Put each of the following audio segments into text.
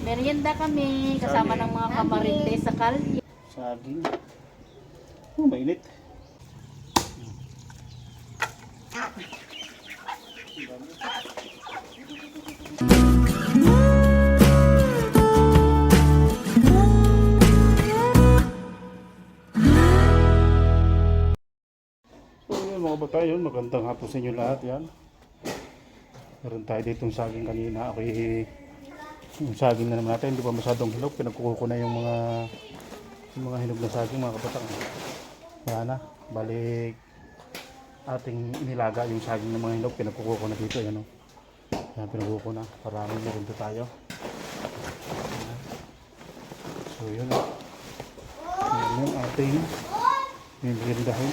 Merienda kami kasama ng mga kamarinte sa kalye. Saging. Oh, mainit. So yun mga bata, yun, magandang hapon sa inyo lahat yan. Meron tayo ditong saging kanina. Okay, yung saging na naman natin, hindi pa masyadong hinog. Pinagkukuha ko na yung mga hinog na saging mga kabatang. Yan na, balik ating inilaga yung saging ng mga hinog. Pinagkukuha ko na dito, yan o. Yan, pinagkukuha ko na para may meron tayo. So yun o. Yan yung ating meriendahin.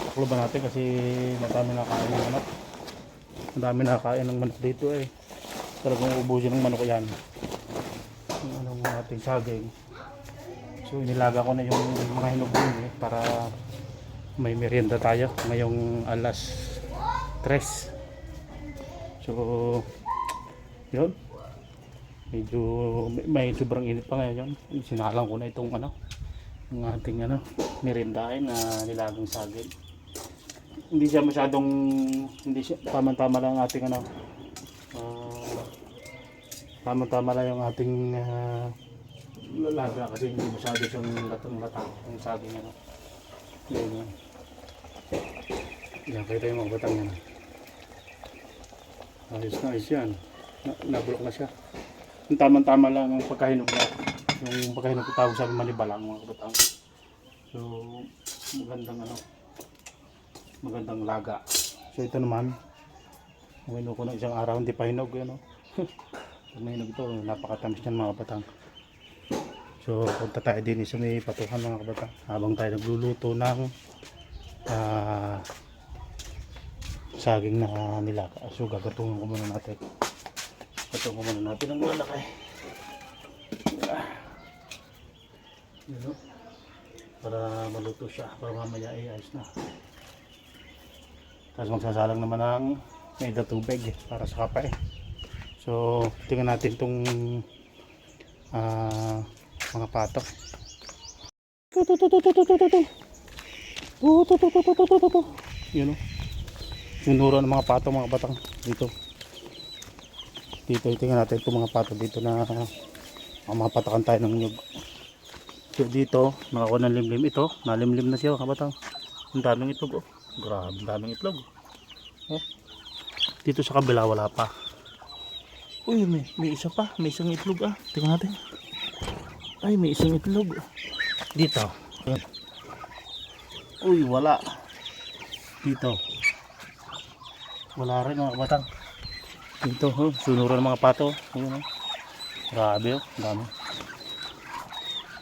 Taklo ba natin kasi madami nakain ng manok. Madami nakain ng manok dito eh. Talagang ubusin ng manok yan. Yung anong ating saging. So inilaga ko na yung mga hinog din eh, para may merienda tayo ngayong alas 3. So yun. Medyo may sobrang init pa ngayon yun. Sinalang ko na itong yung ating meriendahin na nilagang saging. Hindi siya masyadong, hindi siya tama-tama lang ating tama-tama lang yung ating laga kasi hindi masyado siyang latang-latang yung saging yan. Yan, kita yung mga batang yan. Ayos na, ayos yan. Nabulok na siya. Yung tama-tama lang ang pagkahinog niya. Yung pagkahinog tawag sa manibalang mga batang. So, magandang laga. So ito naman, uminom ko ng isang araw, hindi pa hinog yan. Pag mahinog ito, napakatamis niyan mga kabatang. So punta tayo din sa may patukan mga kabatang habang tayo nagluluto ng saging na nilaga. So gagatungan ko muna natin. Gatungan ko muna natin ang malaki. Yun, para maluto siya, para mamaya ay ayos na. Tapos magsasalang naman ng may tubig para sa kape. So tingnan natin itong mga patok. Yun o. Sinuro ng mga patok mga batang dito. Dito tingnan natin itong mga patok dito na mapatakan tayo ng nyug. So dito nakakuha ng limlim ito. Nalimlim na siya mga batang. Ang daming itlog oh. Grabe, daming itlog. Oh. Dito sa kabila wala pa. Uy, may isa pa. May isang itlog ah. Tingnan natin. Ay, may isang itlog. Dito. Ayan. Uy, wala. Dito. Wala rin mga kabatang. Dito, oh, sunuran ng mga pato. Ayan, oh. Grabe, oh. Dami.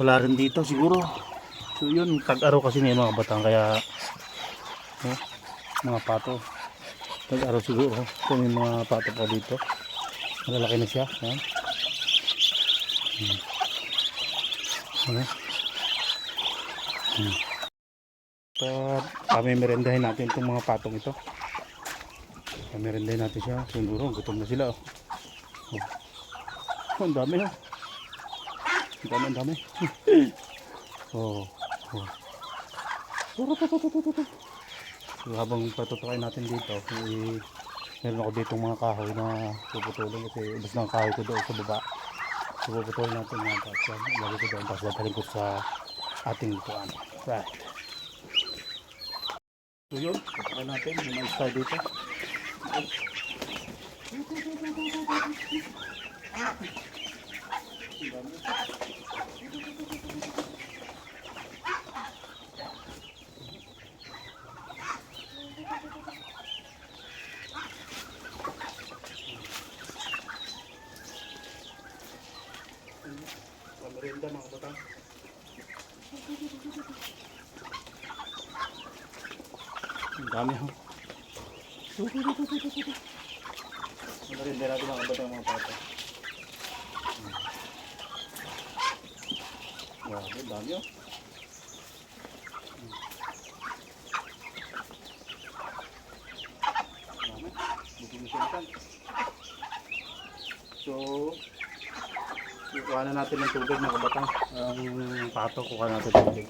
Wala rin dito siguro. So yun, tag-araw kasi na mga kabatang. Kaya mga pato tag-araw siguro. Ito may mga pato pa dito, malalaki na siya. Yan. Merendahin natin itong mga patong ito. Merendahin natin siya. Siguro gutom na sila oh. Ang dami oh. Ang dami oh. So, habang patutukain natin dito, meron ako ditong mga kahoy na puputulin kasi ubos ng kahoy ko doon sa baba. So puputulin natin mga tapos lagi ko doon tapos dadalhin ko sa ating lutuan. Right. So yun, patutukain natin yung mga style dito. Merienda mga batang. Ang dami ho. Merienda natin mga batang mga pato. Wow, ang dami ho. Dami. Buti-buti. So Kuha na natin ng tubig mga kabatang. Ang pato, kuha natin ng tubig.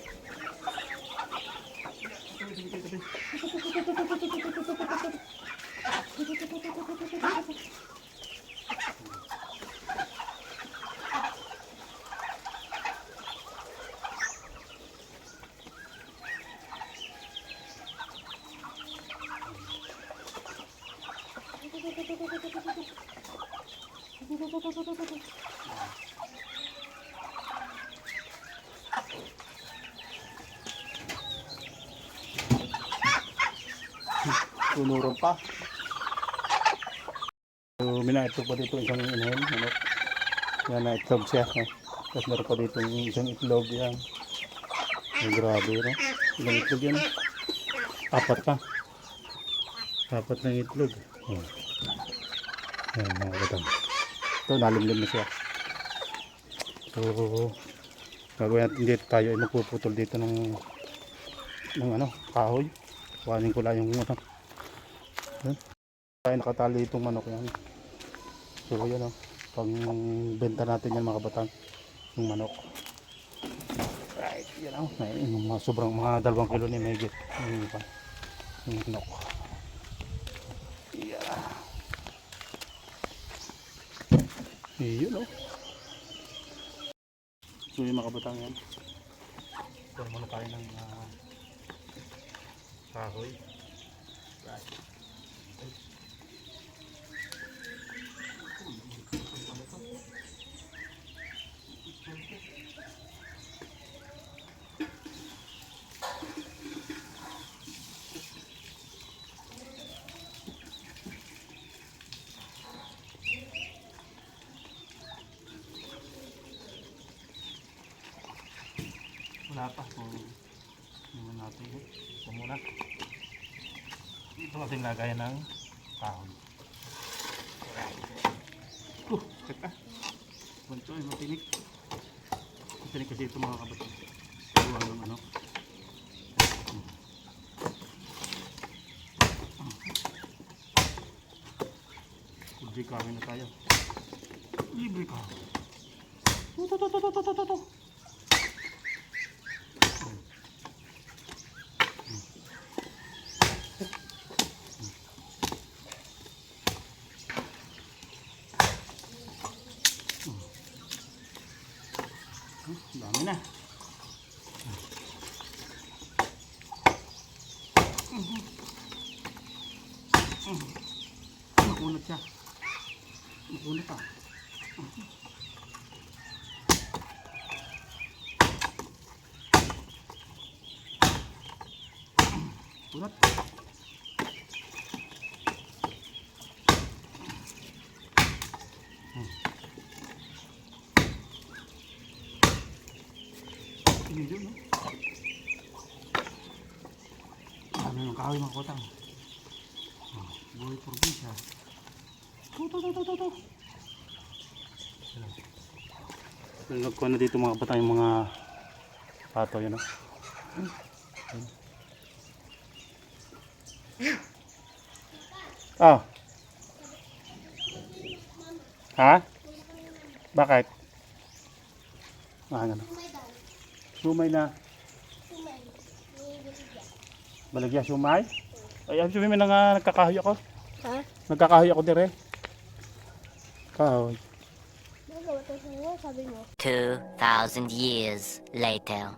Tunurog pa. So, minaitlog pa dito isang inahin. Ano? Yan, naitlog siya. Eh. Tapos meron pa dito isang itlog yan. Ay, grabe, no? Ilang itlog yan. Apat pa. Apat ng itlog. Oh. Yan, mga batang. Ito, nalimlim na siya. So, gagawin natin dito tayo ay magpuputol dito ng ano, kahoy. Kuhanin ko lang yung ano. Yan. Tayo nakatali itong manok yan. So, yan o. Pag benta natin yan mga kabatang, yung manok. Right, yan o. Yung mga sobrang mga 2 kilo ni Megit. Yung manok. Yeah. Yun o. So yung mga kabatang yan. Ito muna tayo ng kahoy. Right. Wala pa kung naman natin ito muna. Ito natin lagayan ng kahoy. Teka. Bunto ay matinik. Matinik kasi ito mga kabatang. Gawa ng ano. Libre kahoy na tayo. Libre kahoy. Ito. Dami na. Makunat siya. Makunat pa. Kunat. Ini dulu. Ano yung kahoy mga kotang? Buhay probinsya. Ito. Nagkuha na dito mga batang yung mga pato yun. Oh. Ha? Bakit? Ano? Sumay na. Balagya sumay? Ay, sabi mo na nga nagkakahoy ako. Ha? Nagkakahoy ako dire. Kahoy. 2,000 years later.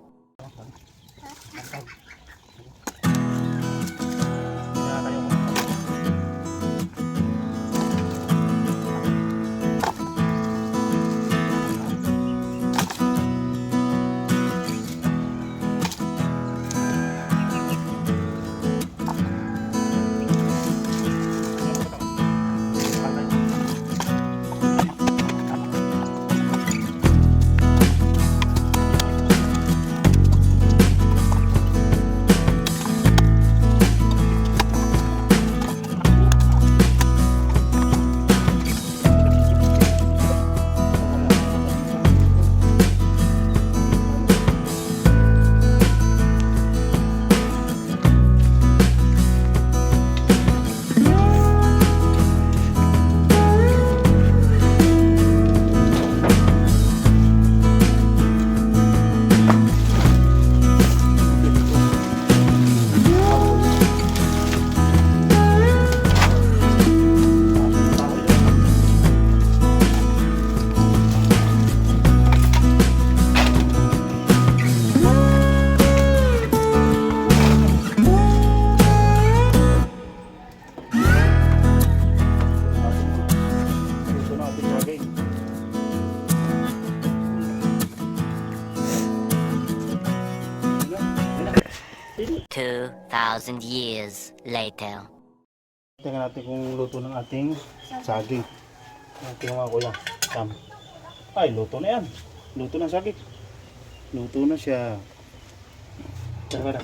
2,000 years later. Tingnan natin kung luto ng ating saging. Tingnan mga kuya. Tam. Ay, luto na yan. Luto na saging. Luto na siya. Tara.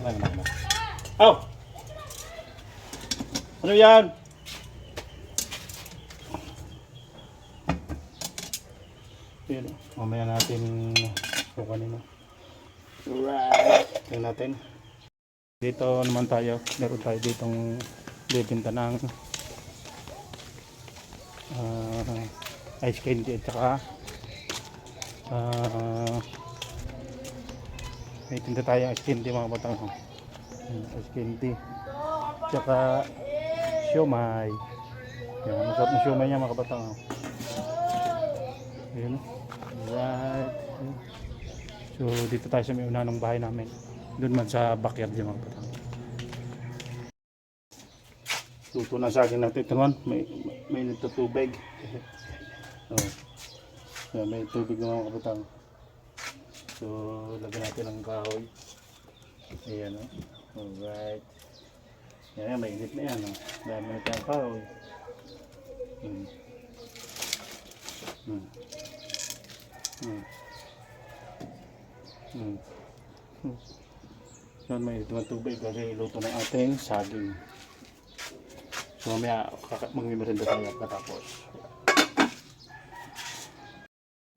Aw! Ano yan? Yun, mamaya natin kukanin mo. Right. Tingnan natin. Dito naman tayo. Meron tayo ditong bibinta ng ice candy at saka may tinda tayo ice candy mga batang. Ice candy tsaka siomay. Yan, masarap na siomay niya mga batang. Yun. Right. So dito tayo sa may una ng bahay namin. Doon man sa backyard yung mga batang. Luto na saging natin. Ito naman, may nito tubig. Oh. Yeah, may tubig na mga kabutang. So, lagyan natin ng kahoy. Ayan, oh. Alright. Yan, may init na yan. Oh. Dami na tayong kahoy. Yan, may init na tubig kasi luto na ating saging. So mamaya magmimerenda tayo pagkatapos.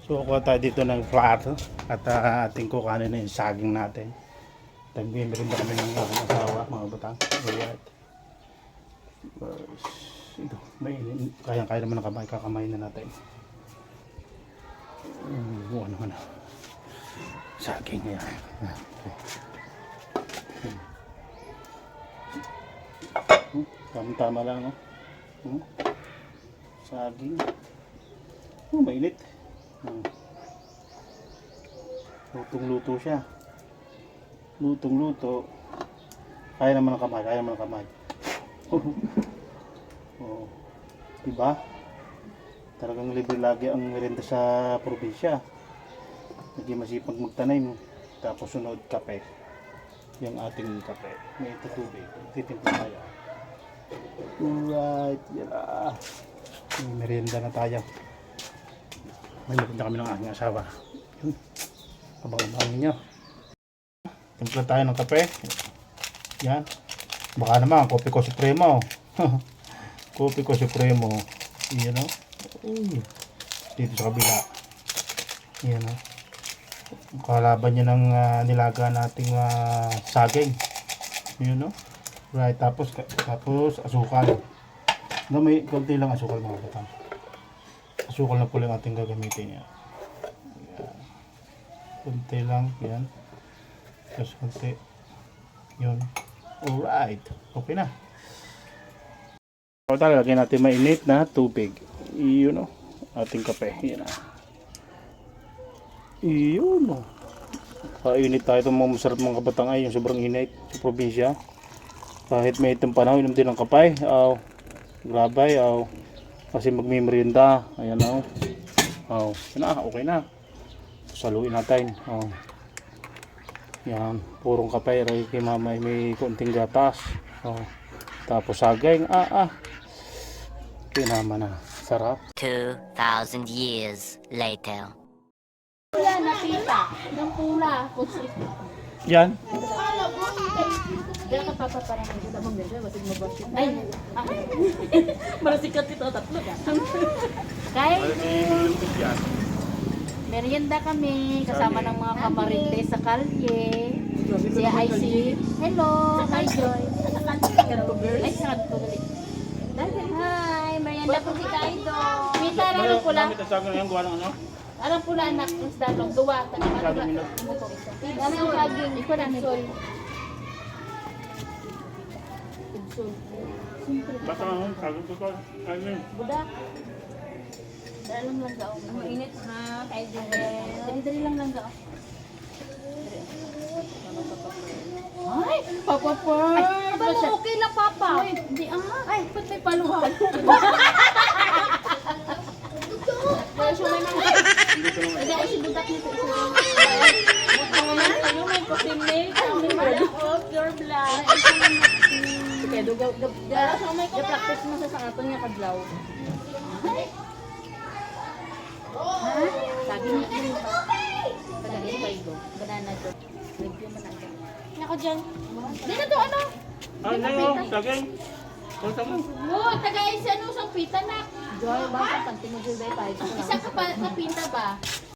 So kuha tayo dito ng plato at ating kukanin na yung saging natin. Magmimerenda kami ng aking asawa mga batang. Alright. Ito, kaya naman ng kamay, kakamay na natin. Buwan naman. Saging yan. Tama lang, oh. Saging. Mainit. Lutong-luto siya. Lutong-luto. Kaya naman ang kamay. Oh. Diba? Talagang libre lagi ang merenda sa probinsya. Hindi masipag magtanim. Tapos sunod kape. Yung ating kape. May tubig. Titimpla tayo. Alright, yeah. May merienda na tayo. May merienda kami ng aking asawa. Abang-abangin nyo. Timpla tayo ng kape. Yan. Baka naman, kopi ko supremo. Kopi ko supremo. Yan o. Dito sa kabila. Yan o. Kalaban niya ng nilaga nating saging. Yan o. Right, tapos asukal. No, may konti lang asukal mga batang. Asukal na po lang ating gagamitin yan. Konti lang, yan. Tapos konti. Yun. Alright. Okay na. So, lagyan natin mainit na tubig. Yun o. Ating kape. Yan na. Yun o. Painit tayo itong mga masarap mga kabatang ay yung sobrang init sa probinsya. Kahit may itong panahon, inom din ng kapay. Grabay. Kasi magmimerienda. Ayan o. Yan na. Okay na. Saluin natin. Yan. Purong kapay. Kay mama may konting gatas. Tapos saging. Kinama na. Sarap. 2,000 years later. Pula na tita. Ng pula. Yan. Kaya ka papaparang hindi na bang ganda. Masig mabasit. Ay. Marasikat ito. Tatlo ka. Kaya merienda kami. Kasama ng mga kamarinte sa kalye. Si IC. Hello. Hi Joy. Ay, sarap ko gali. Hi. Merienda po si Kaido. Mita, anong pula? Anong pula anak? Dalong. Duwa. Anong saging? Ikaw na nito. Basta naman, saging ko. Budak. Dalang lang gao. Ang mainit ha, kay Dere. Dali lang gao. Ay, Papa Pearl. Ay, okay lang Papa. Ay, hindi Ay, ba't may paluhan? Kaya siya may mga. Hindi ay si budak nito. May coffee milk. Pure blood. practice mo sa sangaton niya kadlaw. Ha? Sabi niya yun ba? Pagagin ko ito. Banana to. Review mo na ito. Ako dyan. Di na to ano? Ay, nayo, saging. Punta mo. Tagay si ano, sang pita na. Joy, ba? Sa pantinugil ba tayo? Isa ka pa, kapinta ba?